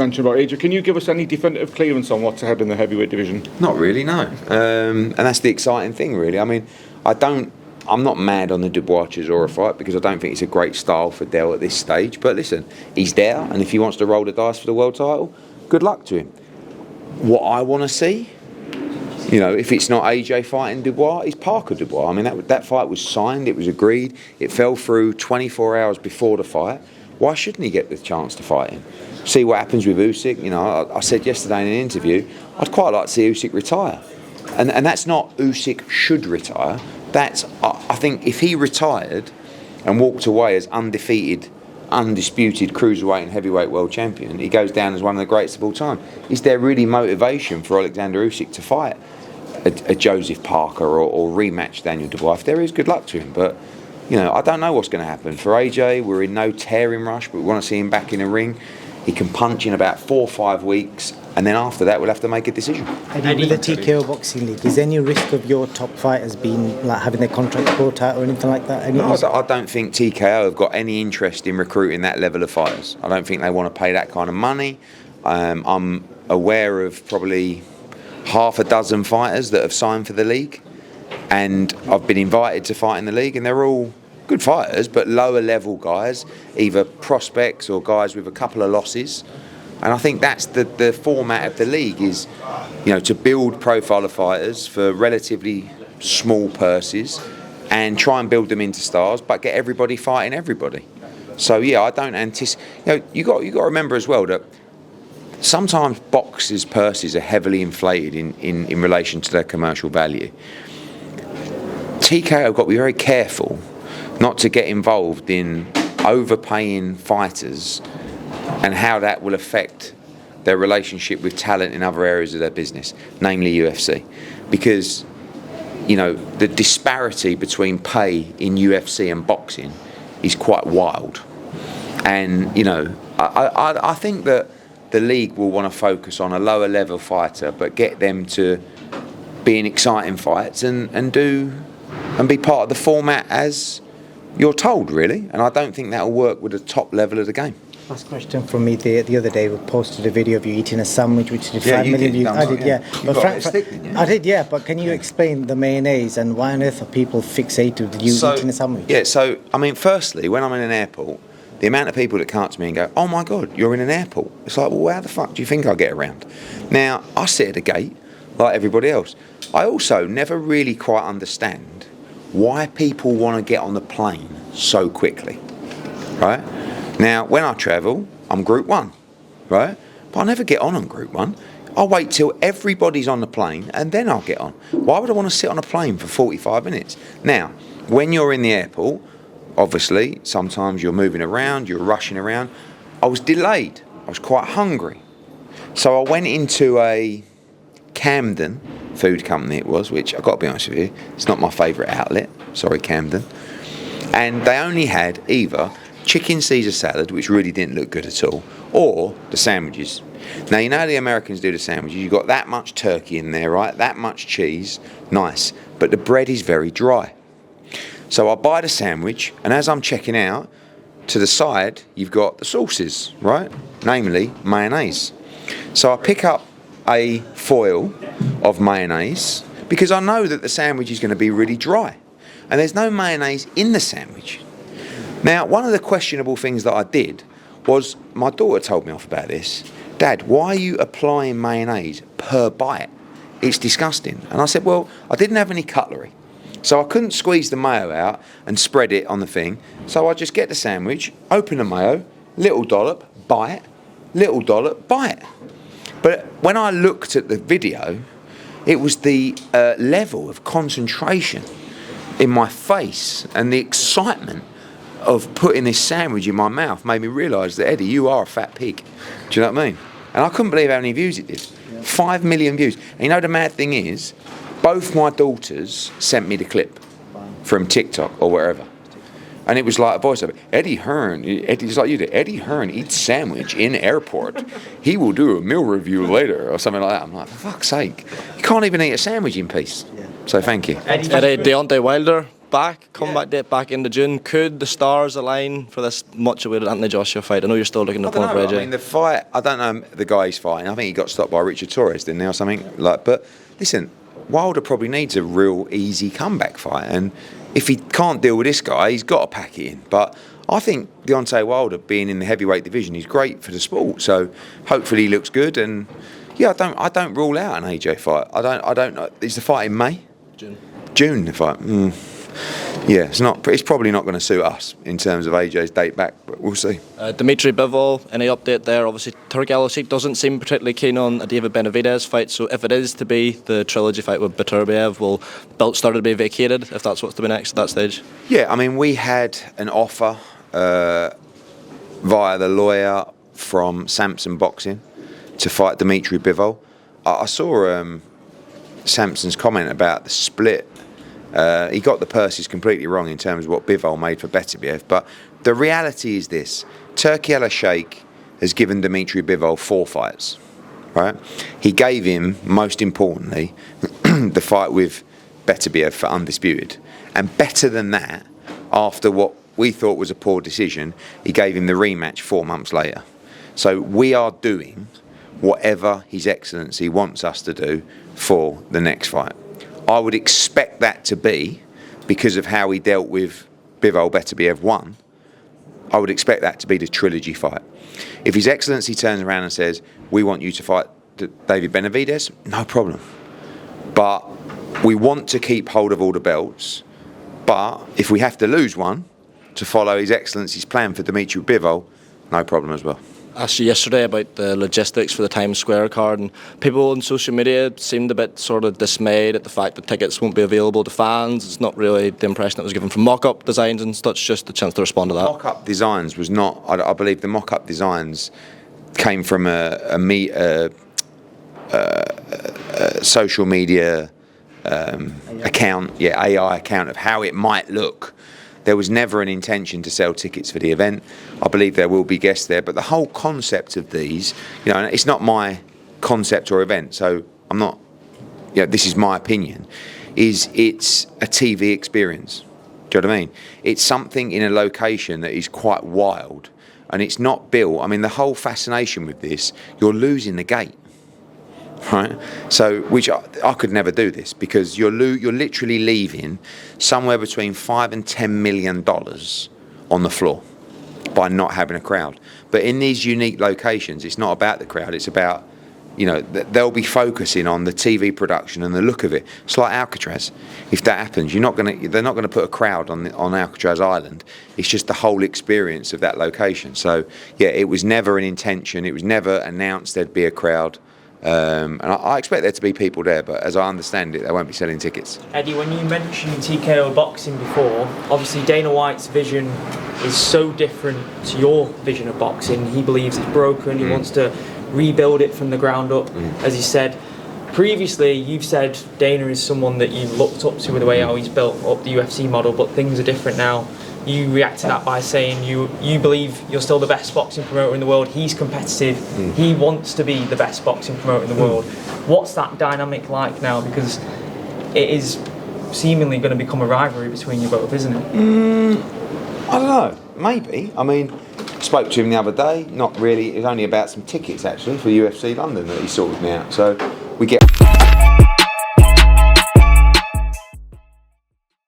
mentioned about AJ. Can you give us any definitive clearance on what's ahead in the heavyweight division? Not really, no. And that's the exciting thing, really. I mean, I'm not mad on the Dubois Chisora fight because I don't think it's a great style for Del at this stage. But listen, he's there, and if he wants to roll the dice for the world title, good luck to him. What I want to see, if it's not AJ fighting Dubois, it's Parker Dubois. I mean, that fight was signed, it was agreed, it fell through 24 hours before the fight. Why shouldn't he get the chance to fight him? See what happens with Usyk. I said yesterday in an interview, I'd quite like to see Usyk retire. And that's not Usyk should retire. That's, I think, if he retired and walked away as undefeated, undisputed cruiserweight and heavyweight world champion, he goes down as one of the greatest of all time. Is there really motivation for Alexander Usyk to fight a Joseph Parker or rematch Daniel Dubois? If there is, good luck to him. But I don't know what's going to happen. For AJ, we're in no tearing rush, but we want to see him back in the ring. He can punch in about 4 or 5 weeks, and then after that, we'll have to make a decision. Eddie, with the TKO Boxing League, is there any risk of your top fighters being having their contract brought out or anything like that? No, I don't think TKO have got any interest in recruiting that level of fighters. I don't think they want to pay that kind of money. I'm aware of probably half a dozen fighters that have signed for the league, and I've been invited to fight in the league, and they're all good fighters, but lower level guys, either prospects or guys with a couple of losses. And I think that's the format of the league is, to build profile of fighters for relatively small purses and try and build them into stars, but get everybody fighting everybody. So yeah, I don't anticipate. You got to remember as well that sometimes boxers' purses are heavily inflated in relation to their commercial value. TKO have got to be very careful not to get involved in overpaying fighters and how that will affect their relationship with talent in other areas of their business, namely UFC. Because, the disparity between pay in UFC and boxing is quite wild. And, I think that the league will want to focus on a lower level fighter, but get them to be in exciting fights and be part of the format as you're told, really. And I don't think that will work with the top level of the game. Last question from me. The other day we posted a video of you eating a sandwich which did 5 million views. I did, yeah. I did, yeah. But can you explain the mayonnaise and why on earth are people fixated with you eating a sandwich? Yeah, so, I mean, firstly, when I'm in an airport, the amount of people that come up to me and go, oh my God, you're in an airport. It's like, well, how the fuck do you think I get around? Now, I sit at a gate like everybody else. I also never really quite understand why people want to get on the plane so quickly, right? Now, when I travel, I'm Group 1, right? But I never get on Group 1. I'll wait till everybody's on the plane and then I'll get on. Why would I want to sit on a plane for 45 minutes? Now, when you're in the airport, obviously, sometimes you're moving around, you're rushing around. I was delayed. I was quite hungry. So I went into a Camden food company it was, which I've got to be honest with you, it's not my favourite outlet. Sorry, Camden. And they only had either chicken Caesar salad, which really didn't look good at all, or the sandwiches. Now, you know how the Americans do the sandwiches. You've got that much turkey in there, right? That much cheese. Nice. But the bread is very dry. So I buy the sandwich, and as I'm checking out, to the side, you've got the sauces, right? Namely, mayonnaise. So I pick up a foil of mayonnaise because I know that the sandwich is going to be really dry. And there's no mayonnaise in the sandwich. Now, one of the questionable things that I did was, my daughter told me off about this. Dad, why are you applying mayonnaise per bite? It's disgusting. And I said, well, I didn't have any cutlery. So I couldn't squeeze the mayo out and spread it on the thing. So I just get the sandwich, open the mayo, little dollop, bite, little dollop, bite. But when I looked at the video, it was the level of concentration in my face and the excitement of putting this sandwich in my mouth made me realise that, Eddie, you are a fat pig. Do you know what I mean? And I couldn't believe how many views it did. 5 million views. And you know the mad thing is, both my daughters sent me the clip from TikTok or wherever. And it was like a voiceover. Eddie Hearn, it's like you did. Eddie Hearn eats sandwich in airport. He will do a meal review later or something like that. I'm like, for fuck's sake. You can't even eat a sandwich in peace. So thank you. Eddie, Deontay Wilder, comeback date back into June. Could the stars align for this much awaited Anthony Joshua fight? I know you're still looking at the point for AJ. I mean, the fight, I don't know the guy he's fighting. I think he got stopped by Richard Torres, didn't he, or something? But listen, Wilder probably needs a real easy comeback fight, and if he can't deal with this guy, he's got to pack it in. But I think Deontay Wilder being in the heavyweight division is great for the sport. So hopefully he looks good. And yeah, I don't rule out an AJ fight. I don't know. Is the fight in May? June the fight. Yeah, it's probably not going to suit us in terms of AJ's date back, but we'll see. Dmitri Bivol, any update there? Obviously, Turk Al-Sheikh doesn't seem particularly keen on a David Benavidez fight, so if it is to be the trilogy fight with Beterbiev, will belt started to be vacated if that's what's to be next at that stage? Yeah, I mean, we had an offer via the lawyer from Samson Boxing to fight Dmitri Bivol. I saw Samson's comment about the split. He got the purses completely wrong in terms of what Bivol made for Beterbiev, but the reality is this: Turkey Al-Sheikh has given Dmitri Bivol 4 fights, right? He gave him, most importantly, the fight with Beterbiev for undisputed, and better than that, after what we thought was a poor decision, he gave him the rematch 4 months later. So we are doing whatever His Excellency wants us to do for the next fight. I would expect that to be, because of how he dealt with Bivol Beterbiev 1, I would expect that to be the trilogy fight. If His Excellency turns around and says, we want you to fight David Benavidez, no problem. But we want to keep hold of all the belts, but if we have to lose one to follow His Excellency's plan for Dmitri Bivol, no problem as well. I asked you yesterday about the logistics for the Times Square card, and people on social media seemed a bit sort of dismayed at the fact that tickets won't be available to fans. It's not really the impression that was given from mock-up designs and such, just a chance to respond to that. Mock-up designs was not, I believe the mock-up designs came from a social media account, AI account of how it might look. There was never an intention to sell tickets for the event. I believe there will be guests there, but the whole concept of these, and it's not my concept or event, so I'm not, this is my opinion, it's a TV experience. Do you know what I mean? It's something in a location that is quite wild, and it's not built. I mean, the whole fascination with this, you're losing the gate. Right, so which I could never do this, because you're literally leaving somewhere between $5 and $10 million on the floor by not having a crowd. But in these unique locations, it's not about the crowd. It's about, they'll be focusing on the TV production and the look of it. It's like Alcatraz. If that happens, they're not going to put a crowd on Alcatraz Island. It's just the whole experience of that location. So yeah, it was never an intention. It was never announced there'd be a crowd. And I expect there to be people there, but as I understand it, they won't be selling tickets. Eddie, when you mentioned TKO boxing before, obviously Dana White's vision is so different to your vision of boxing. He believes it's broken, he wants to rebuild it from the ground up, as he said. Previously, you've said Dana is someone that you looked up to with the way how he's built up the UFC model, but things are different now. You react to that by saying you believe you're still the best boxing promoter in the world. He's competitive. He wants to be the best boxing promoter in the world. What's that dynamic like now? Because it is seemingly going to become a rivalry between you both, isn't it? I don't know. Maybe. I mean, spoke to him the other day. Not really. It was only about some tickets, actually, for UFC London that he sorted me out. So we get...